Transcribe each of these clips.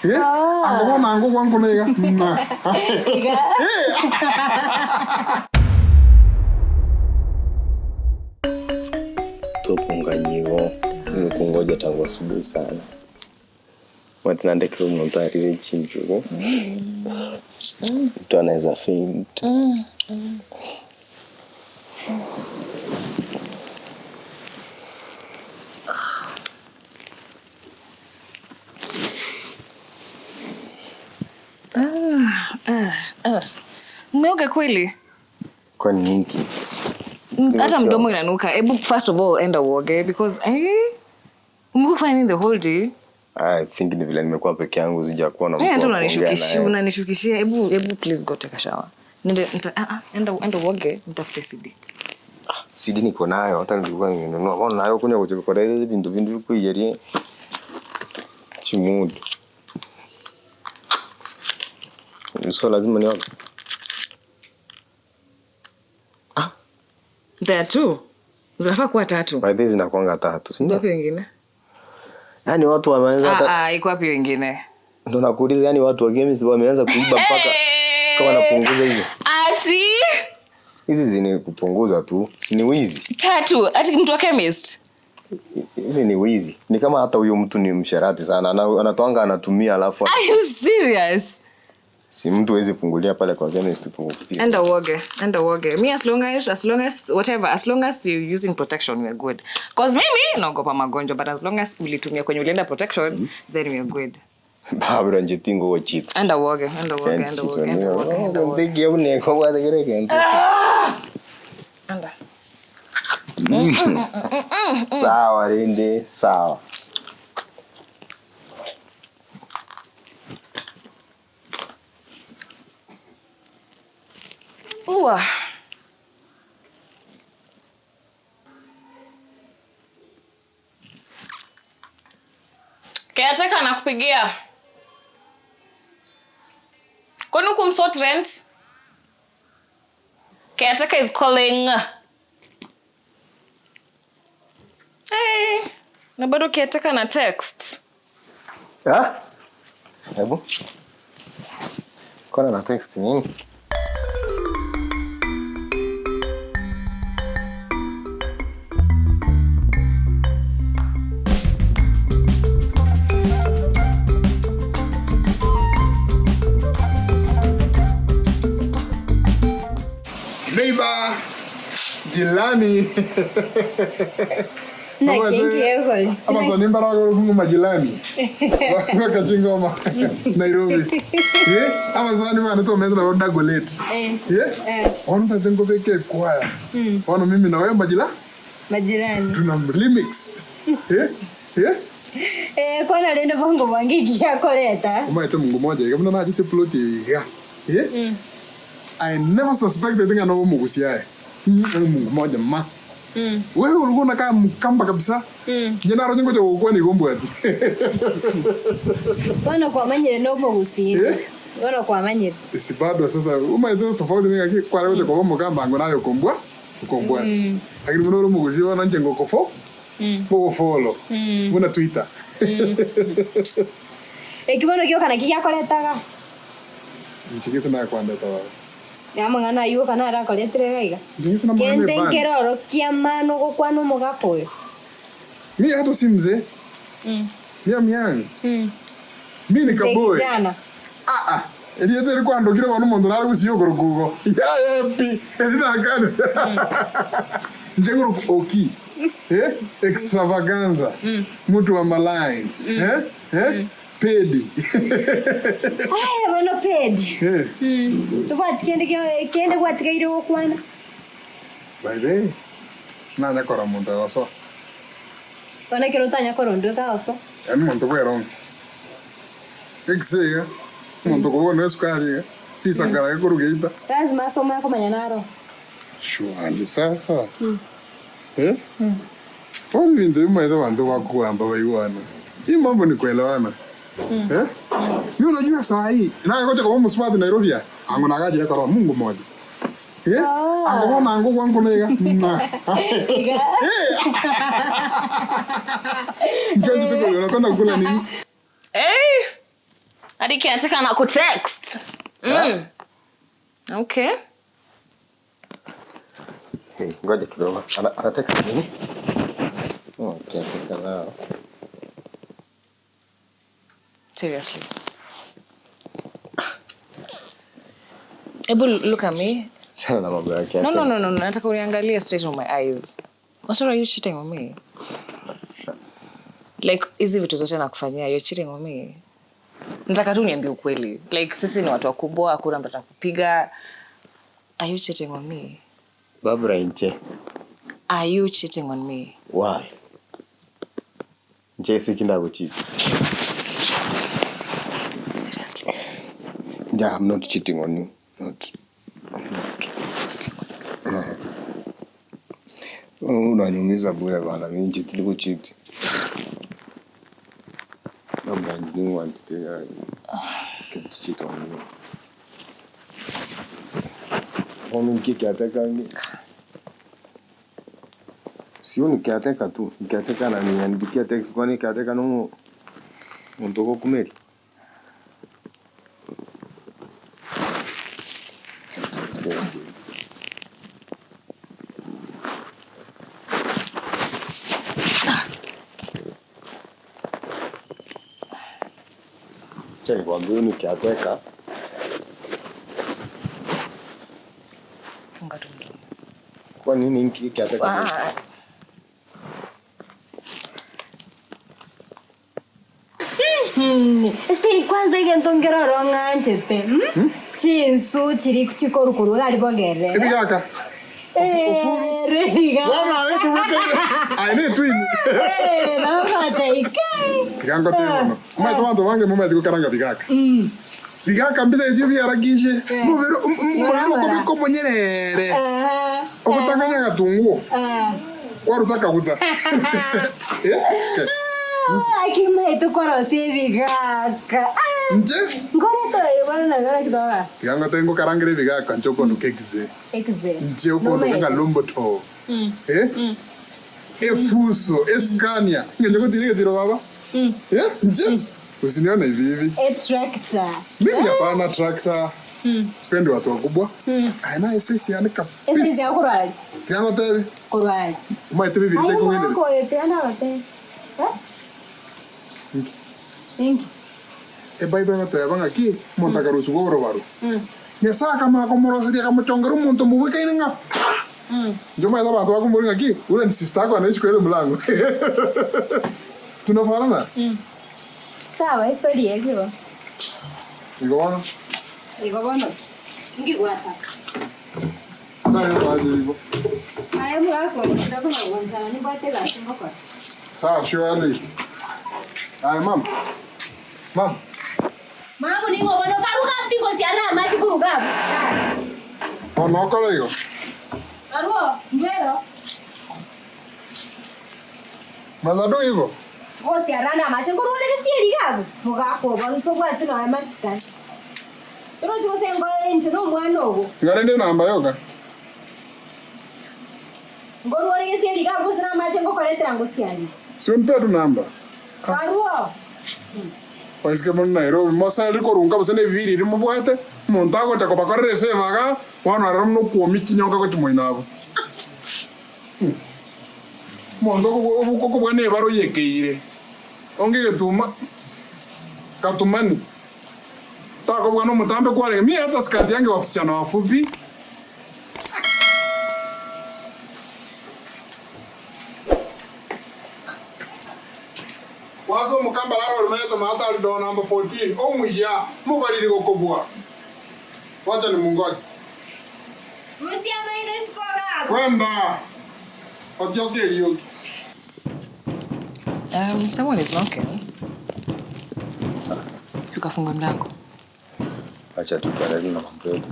Angoko nangu kwangu nega. Iga. Tupunganyigo kungoja tangu asubuhi sana. Watinande kilo mnotarire chinjugo. Mtu anaweza faint. Umeoga kweli? Kwa nini? Hata mdomo inanuka. Hebu first of all enda uoge because umekuwa the whole day. I think ni vile nimekuwa peke yangu sijakuwa na mtu. Unanishukishia. Hebu please go take a shower. Enda uoge nitafute CD. CD niko nayo hata nilikuwa ninunua. Mbona nayo kunya kuchukua bindu kuiyerie chimudu. So lazima nioge. There are two. Zinafaa kuwa 3. By this zinakuanga 3. Si ndio? Wapi wengine? Yaani watu wameanza iko wapi wengine? Ndio nakuuliza, yani watu wa games wameanza kuiba mpaka kama napunguza hizo. Ati hizi zini kupunguza tu. Si ni wizi. 3. Ati mtu wa chemist. Hizi ni wizi. Ni kama hata huyo mtu ni msharati sana. Anatoanga anatumia alafu. Are you serious? Si mtu hawezi fungulia pale kwa chemist kupia. Enda uoge. Me as long as whatever, as long as you're using protection, we're good. Cause maybe naogopa magonjwa, but as long as ulitumia kwenye ulienda protection, then we're good. Babura njitingo wa cheat. Enda uoge. Ndege une kwa wada gereke. Enda. Sawa Rinde, sawa. Uwa. Kiateka nakupigia. Kwani kumsort rent? Kiateka is calling. Hey, na bado kiateka na text. Hebu. Kona na text nini? Neighbor, Jilani. Na kingi ama za nimba na kungu majilani. Waka chingoma Nairobi. Ama za nimba na to medra oda golete. Onta tengo peke kwaya. Ono mimi na wewe majirani. Tuna remix. Kwana lendo bongo bwangi ya koleta. Umaite mungu moja kama na jite ploti ya. I never suspected thing ano mugusiae. Mungu moja ma. Wewe ulikuwa unakaa mkamba kabisa. Jana roho ngoja ukua ni gombo ati. Wana kwa manyere no mugusi. Wana kwa manyere. Si bado sasa umaite tofauti ni kwa leo kwa gombo kamba ngo nayo kombwa. Lakini mnoro mugusi wana njengo kofo. Ko follow. Una Twitter. Kibono kio kana kiya koletaga. Nchikisa na kwanda tawa. Yamangana yuko kana ara koletre gaiga. Kende ngeroro kia mano go kwano mugakoyo. Mi hata si mzee. Miang. Mi ni kaboy. Eliete kwando kile wanu mondo nalo usiyo gorugo. Ya pi. Elina kana. Njengoro oki. Extravaganza. Mtu wa malines. Pedi. Wana pedi. Tuwa kende kwa tigire okwana. By the way, nanya kora muntu oso. Wana kero tanya kora ndo ka oso. Ani muntu kwero. Exega. Muntu ko no skali. Pisa kara kurugeita. Lazima soma kwa manyanaro. Shwali sasa. Wani ndio maido wandu wakuamba waiwana. Hii mambo ni kuelewana. Mimi unajua saa hii na ngoja kwa mswati Nairobi angu nagaje kwa Mungu mmoja. Ango na ango kwangu nega. Ngoja tuko unakwenda kula nini? Hadi kiateka na kutext. Okay. Hey, ngoja kidogo. Ana text nini? Okay, kana. Seriously. Ebu look at me. Sana mambo yake. No. Nataka uniangalie straight in my eyes. Osoro, are you cheating on me? Like, hizi vitu zote nakufanyia, you're cheating on me. Nataka tu niambie ukweli. Like, sisi ni watu wakubwa, hakuna mtu atakupiga. Are you cheating on me? Barbara Nche. Are you cheating on me? Why? Nche sikinda kucheat. Seriously? Yeah, I'm not cheating on you. Not. Unanyumiza bure bana, mimi nchitili kucheat. Barbara Nche didn't want to cheat on you. Mimi kiateka ngi. Sio nikiateka tu, nikiateka na niandikia text kwani kiateka no mtoko kumeri. Chai kwa mbuni kiateka. Funga tu mdomo. Kwa nini kiateka? Este kwanza igentongera ronganchete. Chinsu chiri kuchikorukuru gali bogere. Ebigaka. Rebiga. Wana wetu wete. Aine twin. Na kai. Bigango teno. Mama tuwanto wange mama dikukaranga bigaka. Bigaka mbita ejibi aragishe. Mubero ko monyerere. Okutanganya gatungu. Warutaka guta. Akime tukorosie bigaka. Nje? Ngore to ibona nagara kidoga. Bigango tengo karangire bigaka nchoko no kekize. Exe. Nje uko ndo lombo to. Efuso, Escania. Ngenye tiri tiro baba. Nje? Usinione hivi. Tractor. Mimi hapana tractor. Sipendi watu wakubwa. Aina sisi yani kabisa. Sisi ya kurali. Tiano tevi. Kurali. Uma tevi vile kwa nini? Ko yote ana wate. Ingi. Bai bana te banga ki monta karusu goro baro. Nyesa kama komoro siria kama chongeru monto muweka inga. Njoma ila watu wako mbona ki? Ule ni sister yako anaishi kwa ile mlango. Tunafanana? Sawa, historia hiyo. Iko bwana? Ingi gwata. Ndio waje hivyo. Haya mwako, ndio kuna uwanja ni bate la simba kwa. Sawa, surely. Haya mama. Mama. Mama ni ngo bado karuka mtingo si ana machi kuruga. Ono kala hiyo. Aruo, ndwero. Mazado hivyo. Si arana machi kuruga ke si erigabu. Muga ko balo to kwa tino ya masika. Tero jo sengo ntino mwana ogo. Ngarende namba yoga. Ngoro wale ke si erigabu sina machi ngo koletera ngo si ani. Sio mpe tu namba. Aruo. Waisike mun Nairobi mosa liko runga bosene bibiri rimo bwate montago ta ko bakare fe vaga wana ramno ko mikinyonga ko timoinabo. Mondo ko bwane baro yekeire. Onge getuma. Katumani. Ta ko bwana mutambe kwale mi hata skati yange wasichana wafupi. Wazo mukamba laro lumeto mata do number 14 omuya mubaliri kokobwa. Wacha ni mungoje. Musia maile skora. Kwenda. Otioke yoki. Someone is knocking. Tukafunga mlango. Acha tukarudi na mambo yetu.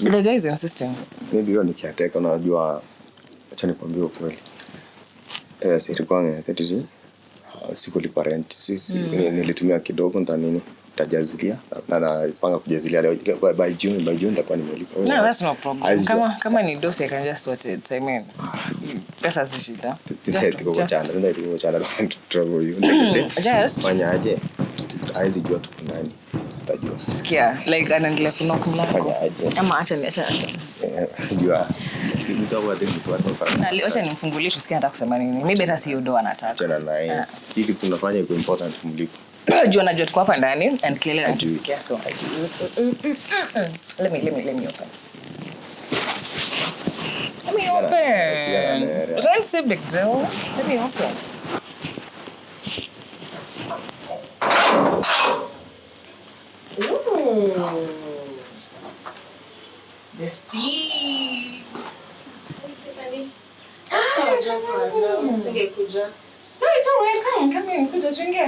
The guy is insisting. Maybe hiyo nikiateka unajua acha nikwambie ukweli. Siri kwangu tatizo sikulipa rent. Sisi nilitumia kidogo ntanini tajazilia na napanga kujazilia by June nitakuwa nimelipa. No, that's no problem. Kama ni dosi I can just sort it. I mean Pesa si shida. Just fanyaje aizijua tuko ndani utajua sikia like anaendelea kunock mlango fanyaje ama acha jua nitakuwa deni tu hapa acha nimfungulie tusikie anataka kusema nini. Maybe hata si Odo anataka tena naye hiki tunafanya iko important kumliko najua tuko hapa ndani and clearly anatusikia so let me open. Let me open. Don't say big deal. Let me open. Ooh. The steam. No, it's all right. Come here. Kuja tuingie.